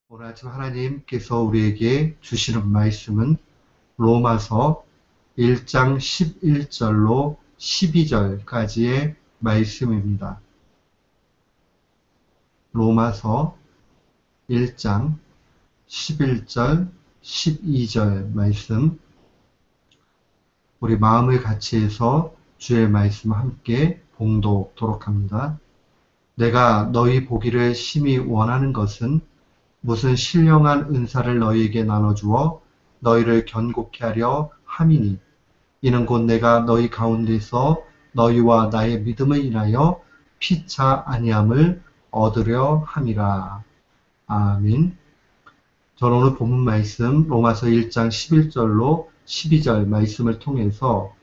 오늘 아침 하나님께서 우리에게 주시는 말씀은 로마서 1장 11절로 12절까지의 말씀입니다. 로마서 1장 11절, 12절 말씀, 우리 마음을 같이 해서 주의 말씀 함께 봉독토록 합니다. 내가 너희 보기를 심히 원하는 것은 무슨 신령한 은사를 너희에게 나눠주어 너희를 견고케 하려 함이니, 이는 곧 내가 너희 가운데서 너희와 나의 믿음을 인하여 피차 아니함을 얻으려 함이라. 아멘. 저는 오늘 본문 말씀 로마서 1장 11절로 12절 말씀을 통해서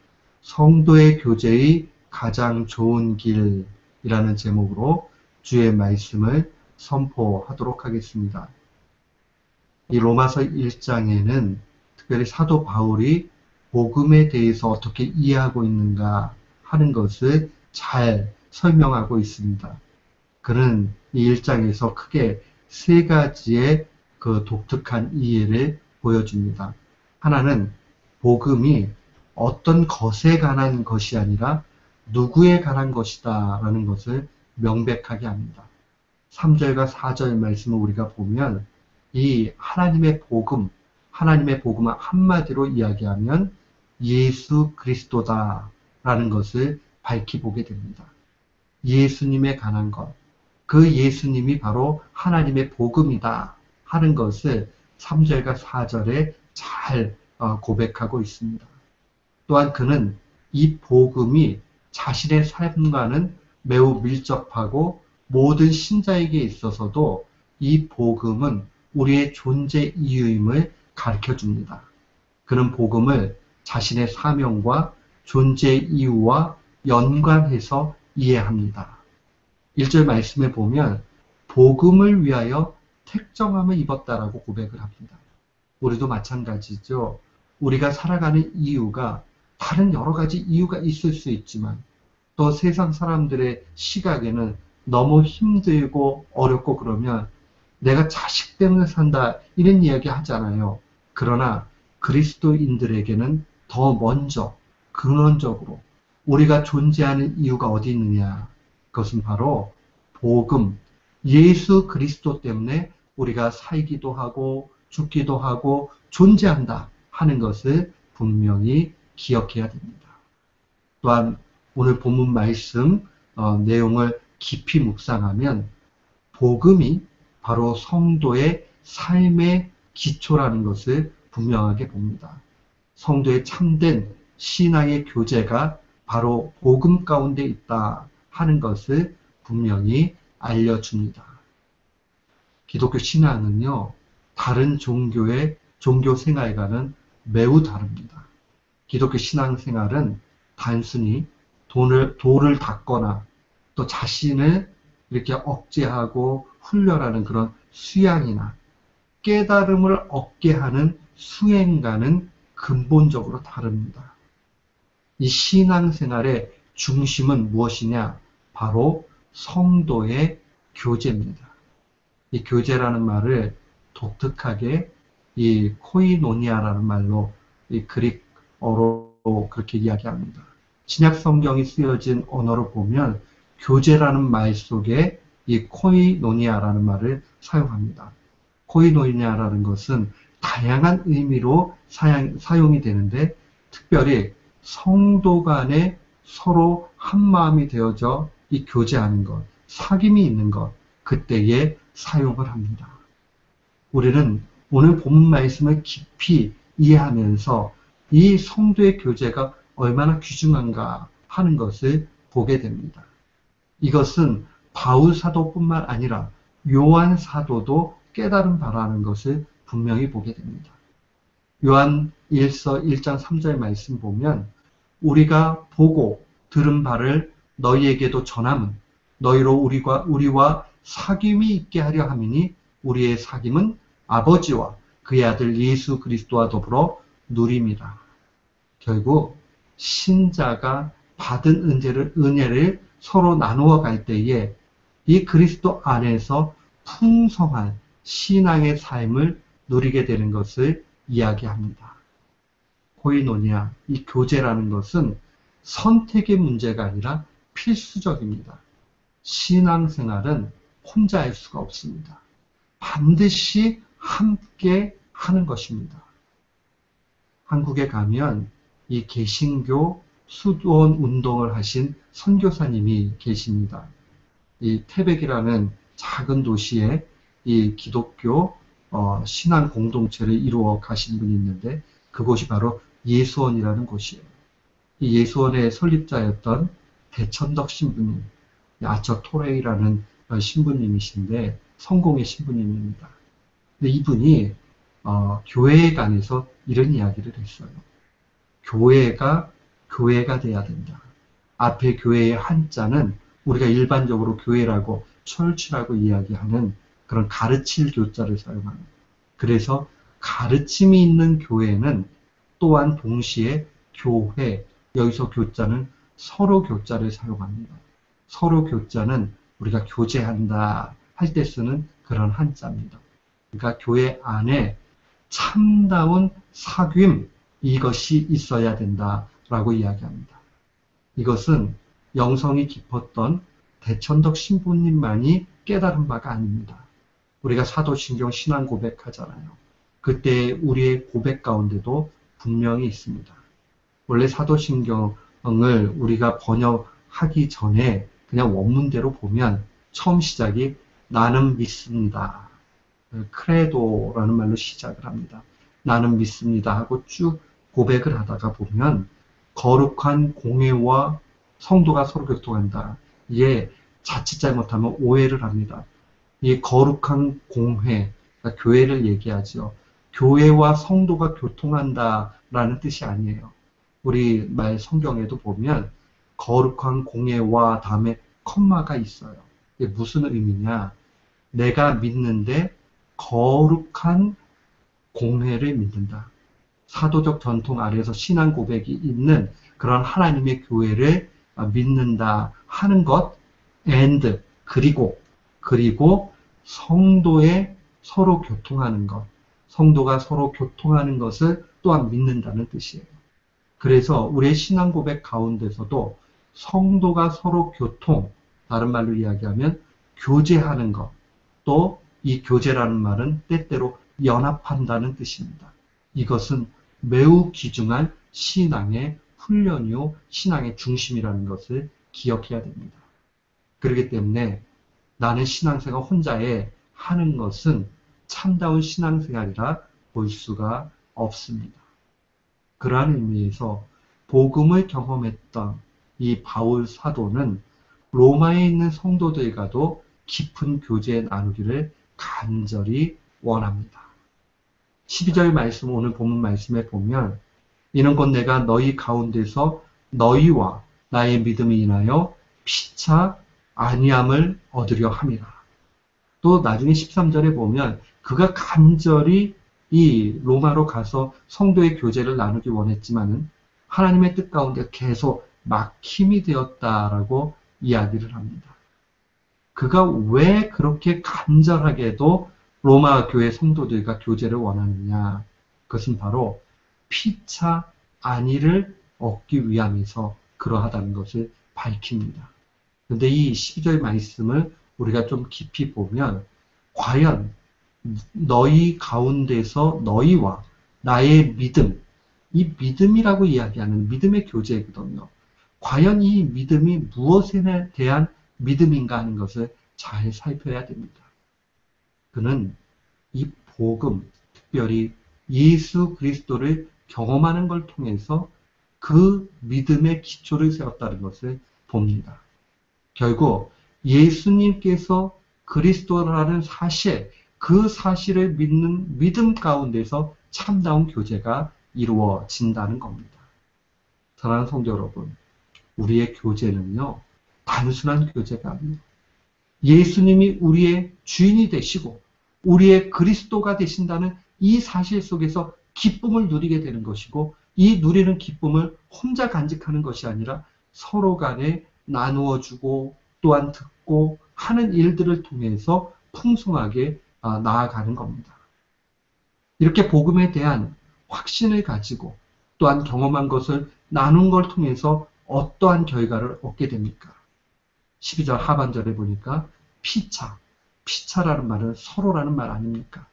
성도의 교제의 가장 좋은 길이라는 제목으로 주의 말씀을 선포하도록 하겠습니다. 이 로마서 1장에는 특별히 사도 바울이 복음에 대해서 어떻게 이해하고 있는가 하는 것을 잘 설명하고 있습니다. 그는 이 1장에서 크게 세 가지의 그 독특한 이해를 보여줍니다. 하나는 복음이 어떤 것에 관한 것이 아니라 누구에 관한 것이다 라는 것을 명백하게 합니다. 3절과 4절 말씀을 우리가 보면 이 하나님의 복음은 한마디로 이야기하면 예수 그리스도다라는 것을 밝히 보게 됩니다. 예수님에 관한 것, 그 예수님이 바로 하나님의 복음이다 하는 것을 3절과 4절에 잘 고백하고 있습니다. 또한 그는 이 복음이 자신의 삶과는 매우 밀접하고 모든 신자에게 있어서도 이 복음은 우리의 존재 이유임을 가르쳐 줍니다. 그는 복음을 자신의 사명과 존재 이유와 연관해서 이해합니다. 1절 말씀에 보면 복음을 위하여 택정함을 입었다라고 고백을 합니다. 우리도 마찬가지죠. 우리가 살아가는 이유가 다른 여러 가지 이유가 있을 수 있지만 또 세상 사람들의 시각에는 너무 힘들고 어렵고 그러면 내가 자식 때문에 산다 이런 이야기 하잖아요. 그러나 그리스도인들에게는 더 먼저 근원적으로 우리가 존재하는 이유가 어디 있느냐, 그것은 바로 복음, 예수 그리스도 때문에 우리가 살기도 하고 죽기도 하고 존재한다 하는 것을 분명히 기억해야 됩니다. 또한 오늘 본문 말씀 내용을 깊이 묵상하면 복음이 바로 성도의 삶의 기초라는 것을 분명하게 봅니다. 성도의 참된 신앙의 교제가 바로 복음 가운데 있다 하는 것을 분명히 알려줍니다. 기독교 신앙은요, 다른 종교의 종교 생활과는 매우 다릅니다. 기독교 신앙 생활은 단순히 돌을 닦거나 또 자신을 이렇게 억제하고 훈련하는 그런 수양이나 깨달음을 얻게 하는 수행과는 근본적으로 다릅니다. 이 신앙생활의 중심은 무엇이냐? 바로 성도의 교제입니다. 이 교제라는 말을 독특하게 이 코이노니아라는 말로 이 그릭어로 그렇게 이야기합니다. 신약 성경이 쓰여진 언어로 보면 교제라는 말 속에 이 코이노니아라는 말을 사용합니다. 코이노니아라는 것은 다양한 의미로 사용이 되는데 특별히 성도 간에 서로 한마음이 되어져 이 교제하는 것, 사귐이 있는 것, 그때에 사용을 합니다. 우리는 오늘 본문 말씀을 깊이 이해하면서 이 성도의 교제가 얼마나 귀중한가 하는 것을 보게 됩니다. 이것은 바울 사도뿐만 아니라 요한 사도도 깨달은 바라는 것을 분명히 보게 됩니다. 요한 1서 1장 3절 말씀 보면 우리가 보고 들은 바를 너희에게도 전함은 너희로 우리와 사귐이 있게 하려 함이니 우리의 사귐은 아버지와 그의 아들 예수 그리스도와 더불어 누림이라. 결국 신자가 받은 은혜를 서로 나누어 갈 때에 이 그리스도 안에서 풍성한 신앙의 삶을 누리게 되는 것을 이야기합니다. 코이노니아, 이 교제라는 것은 선택의 문제가 아니라 필수적입니다. 신앙생활은 혼자 할 수가 없습니다. 반드시 함께 하는 것입니다. 한국에 가면 이 개신교 수도원 운동을 하신 선교사님이 계십니다. 이 태백이라는 작은 도시에 이 기독교 신앙 공동체를 이루어 가신 분이 있는데 그곳이 바로 예수원이라는 곳이에요. 이 예수원의 설립자였던 대천덕 신부님, 아처 토레이라는 신부님이신데 성공의 신부님입니다. 근데 이분이 교회에 관해서 이런 이야기를 했어요. 교회가 돼야 된다. 앞에 교회의 한자는 우리가 일반적으로 교회라고 철치라고 이야기하는 그런 가르칠 교자를 사용합니다. 그래서 가르침이 있는 교회는 또한 동시에 교회, 여기서 교자는 서로 교자를 사용합니다. 서로 교자는 우리가 교제한다 할 때 쓰는 그런 한자입니다. 그러니까 교회 안에 참다운 사귐, 이것이 있어야 된다라고 이야기합니다. 이것은 영성이 깊었던 대천덕 신부님만이 깨달은 바가 아닙니다. 우리가 사도신경 신앙 고백하잖아요. 그때 우리의 고백 가운데도 분명히 있습니다. 원래 사도신경을 우리가 번역하기 전에 그냥 원문대로 보면 처음 시작이 나는 믿습니다. 크레도라는 말로 시작을 합니다. 나는 믿습니다 하고 쭉 고백을 하다가 보면 거룩한 공회와 성도가 서로 교통한다. 이게 자칫 잘못하면 오해를 합니다. 이 거룩한 공회, 그러니까 교회를 얘기하죠. 교회와 성도가 교통한다라는 뜻이 아니에요. 우리 말 성경에도 보면 거룩한 공회와 다음에 컴마가 있어요. 이게 무슨 의미냐? 내가 믿는데 거룩한 공회를 믿는다. 사도적 전통 아래에서 신앙 고백이 있는 그런 하나님의 교회를 믿는다 하는 것, and, 그리고 성도의 서로 교통하는 것, 성도가 서로 교통하는 것을 또한 믿는다는 뜻이에요. 그래서 우리의 신앙 고백 가운데서도 성도가 서로 교통, 다른 말로 이야기하면 교제하는 것, 또 이 교제라는 말은 때때로 연합한다는 뜻입니다. 이것은 매우 귀중한 신앙의 훈련이요, 신앙의 중심이라는 것을 기억해야 됩니다. 그렇기 때문에 나는 신앙생활 혼자에 하는 것은 참다운 신앙생활이라 볼 수가 없습니다. 그러한 의미에서 복음을 경험했던 이 바울 사도는 로마에 있는 성도들과도 깊은 교제 나누기를 간절히 원합니다. 12절 말씀, 오늘 본문 말씀에 보면 이는 곧 내가 너희 가운데서 너희와 나의 믿음이 인하여 피차 안위함을 얻으려 함이라. 또 나중에 13절에 보면 그가 간절히 이 로마로 가서 성도의 교제를 나누기 원했지만은 하나님의 뜻 가운데 계속 막힘이 되었다라고 이야기를 합니다. 그가 왜 그렇게 간절하게도 로마 교회 성도들과 교제를 원하느냐? 그것은 바로 피차 안위를 얻기 위함에서 그러하다는 것을 밝힙니다. 그런데 이 12절 말씀을 우리가 좀 깊이 보면 과연 너희 가운데서 너희와 나의 믿음, 이 믿음이라고 이야기하는 믿음의 교제거든요. 과연 이 믿음이 무엇에 대한 믿음인가 하는 것을 잘 살펴야 됩니다. 그는 이 복음, 특별히 예수 그리스도를 경험하는 걸 통해서 그 믿음의 기초를 세웠다는 것을 봅니다. 결국 예수님께서 그리스도라는 사실, 그 사실을 믿는 믿음 가운데서 참다운 교제가 이루어진다는 겁니다. 사랑하는 성도 여러분, 우리의 교제는요, 단순한 교제가 아니에요. 예수님이 우리의 주인이 되시고 우리의 그리스도가 되신다는 이 사실 속에서 기쁨을 누리게 되는 것이고, 이 누리는 기쁨을 혼자 간직하는 것이 아니라 서로 간에 나누어 주고 또한 듣고 하는 일들을 통해서 풍성하게 나아가는 겁니다. 이렇게 복음에 대한 확신을 가지고 또한 경험한 것을 나눈 걸 통해서 어떠한 결과를 얻게 됩니까? 12절 하반절에 보니까 피차라는 말은 서로라는 말 아닙니까?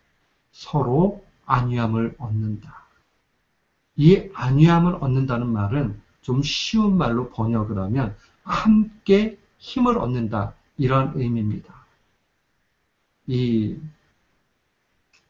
서로 안위함을 얻는다. 이 안위함을 얻는다는 말은 좀 쉬운 말로 번역을 하면 함께 힘을 얻는다, 이런 의미입니다. 이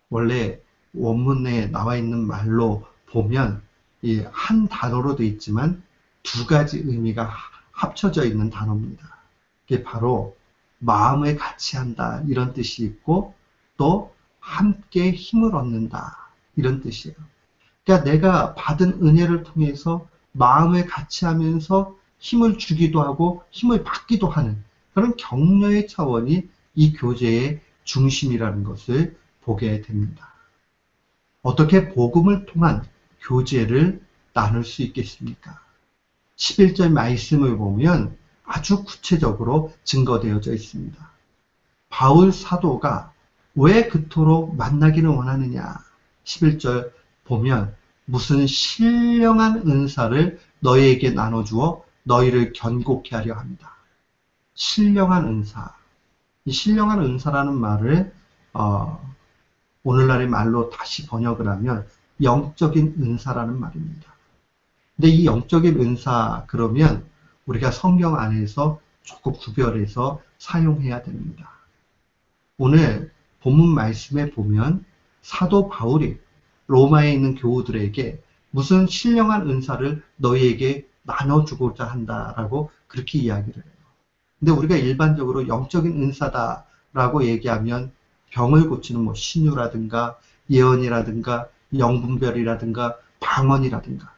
원래 원문에 나와 있는 말로 보면 이 한 단어로 되어 있지만 두 가지 의미가 합쳐져 있는 단어입니다. 이게 바로 마음을 같이 한다, 이런 뜻이 있고 또 함께 힘을 얻는다, 이런 뜻이에요. 그러니까 내가 받은 은혜를 통해서 마음을 같이 하면서 힘을 주기도 하고 힘을 받기도 하는 그런 격려의 차원이 이 교제의 중심이라는 것을 보게 됩니다. 어떻게 복음을 통한 교제를 나눌 수 있겠습니까? 11절 말씀을 보면 아주 구체적으로 증거되어져 있습니다. 바울 사도가 왜 그토록 만나기를 원하느냐? 11절 보면 무슨 신령한 은사를 너희에게 나눠주어 너희를 견고케 하려 합니다. 신령한 은사. 이 신령한 은사라는 말을 오늘날의 말로 다시 번역을 하면 영적인 은사라는 말입니다. 근데 이 영적인 은사 그러면 우리가 성경 안에서 조금 구별해서 사용해야 됩니다. 오늘 본문 말씀에 보면 사도 바울이 로마에 있는 교우들에게 무슨 신령한 은사를 너희에게 나눠주고자 한다라고 그렇게 이야기를 해요. 근데 우리가 일반적으로 영적인 은사다라고 얘기하면 병을 고치는 뭐 신유라든가 예언이라든가 영분별이라든가 방언이라든가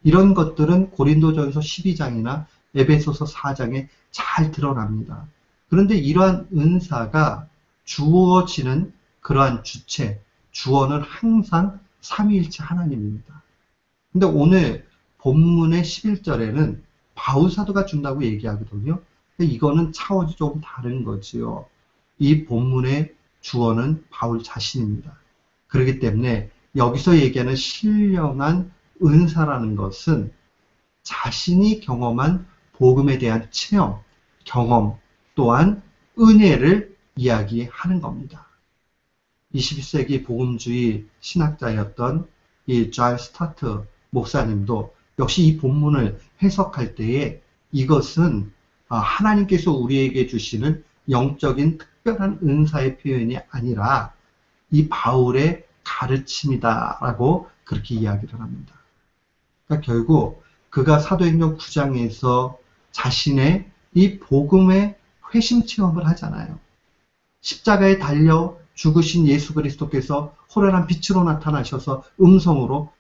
이런 것들은 고린도전서 12장이나 에베소서 4장에 잘 드러납니다. 그런데 이러한 은사가 주어지는 그러한 주체, 주어는 항상 삼위일체 하나님입니다. 근데 오늘 본문의 11절에는 바울 사도가 준다고 얘기하거든요. 근데 이거는 차원이 조금 다른 거지요. 이 본문의 주어는 바울 자신입니다. 그렇기 때문에 여기서 얘기하는 신령한 은사라는 것은 자신이 경험한 복음에 대한 체험, 경험 또한 은혜를 이야기하는 겁니다. 21세기 복음주의 신학자였던 이 존 스타트 목사님도 역시 이 본문을 해석할 때에 이것은 하나님께서 우리에게 주시는 영적인 특별한 은사의 표현이 아니라 이 바울의 가르침이다라고 그렇게 이야기를 합니다. 그러니까 결국 그가 사도행전 9장에서 자신의 이 복음의 회심 체험을 하잖아요. 십자가에 달려 죽으신 예수 그리스도께서 호련한 빛으로 나타나셔서 음성으로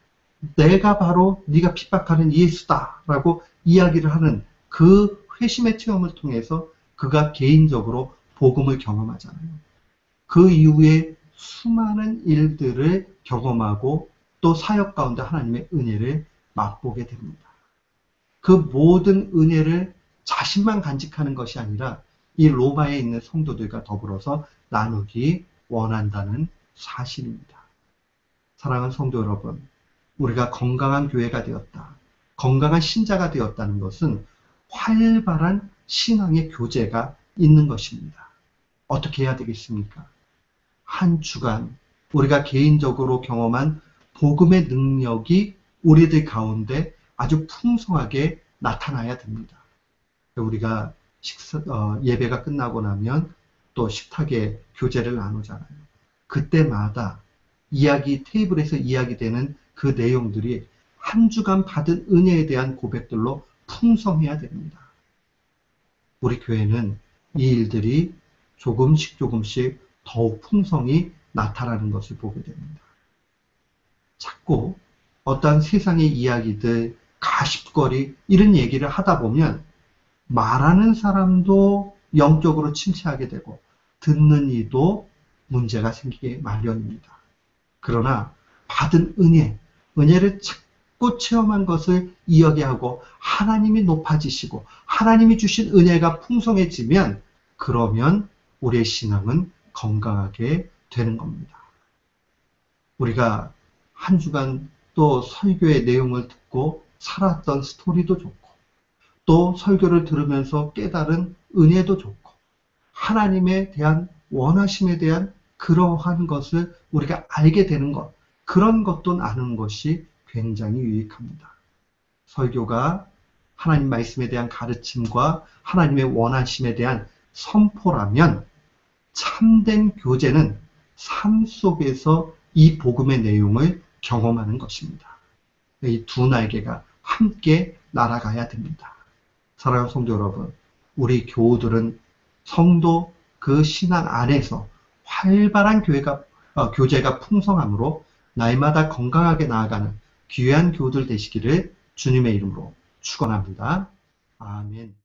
내가 바로 네가 핍박하는 예수다라고 이야기를 하는 그 회심의 체험을 통해서 그가 개인적으로 복음을 경험하잖아요. 그 이후에 수많은 일들을 경험하고 또 사역 가운데 하나님의 은혜를 맛보게 됩니다. 그 모든 은혜를 자신만 간직하는 것이 아니라 이 로마에 있는 성도들과 더불어서 나누기 원한다는 사실입니다. 사랑하는 성도 여러분, 우리가 건강한 교회가 되었다, 건강한 신자가 되었다는 것은 활발한 신앙의 교제가 있는 것입니다. 어떻게 해야 되겠습니까? 한 주간 우리가 개인적으로 경험한 복음의 능력이 우리들 가운데 아주 풍성하게 나타나야 됩니다. 우리가 예배가 끝나고 나면 또 식탁에 교제를 나누잖아요. 그때마다 테이블에서 이야기되는 그 내용들이 한 주간 받은 은혜에 대한 고백들로 풍성해야 됩니다. 우리 교회는 이 일들이 조금씩 더욱 풍성히 나타나는 것을 보게 됩니다. 자꾸 어떠한 세상의 이야기들, 가십거리 이런 얘기를 하다 보면 말하는 사람도 영적으로 침체하게 되고 듣는 이도 문제가 생기게 마련입니다. 그러나 받은 은혜를 자꾸 체험한 것을 이야기하고 하나님이 높아지시고 하나님이 주신 은혜가 풍성해지면 그러면 우리의 신앙은 건강하게 되는 겁니다. 우리가 한 주간 또 설교의 내용을 듣고 살았던 스토리도 좋고, 또 설교를 들으면서 깨달은 은혜도 좋고, 하나님에 대한 원하심에 대한 그러한 것을 우리가 알게 되는 것, 그런 것도 나누는 것이 굉장히 유익합니다. 설교가 하나님 말씀에 대한 가르침과 하나님의 원하심에 대한 선포라면, 참된 교제는 삶 속에서 이 복음의 내용을 경험하는 것입니다. 이 두 날개가 함께 날아가야 됩니다. 사랑하는 성도 여러분, 우리 교우들은 성도 그 신앙 안에서 활발한 교제가 풍성함으로 날마다 건강하게 나아가는 귀한 교우들 되시기를 주님의 이름으로 축원합니다. 아멘.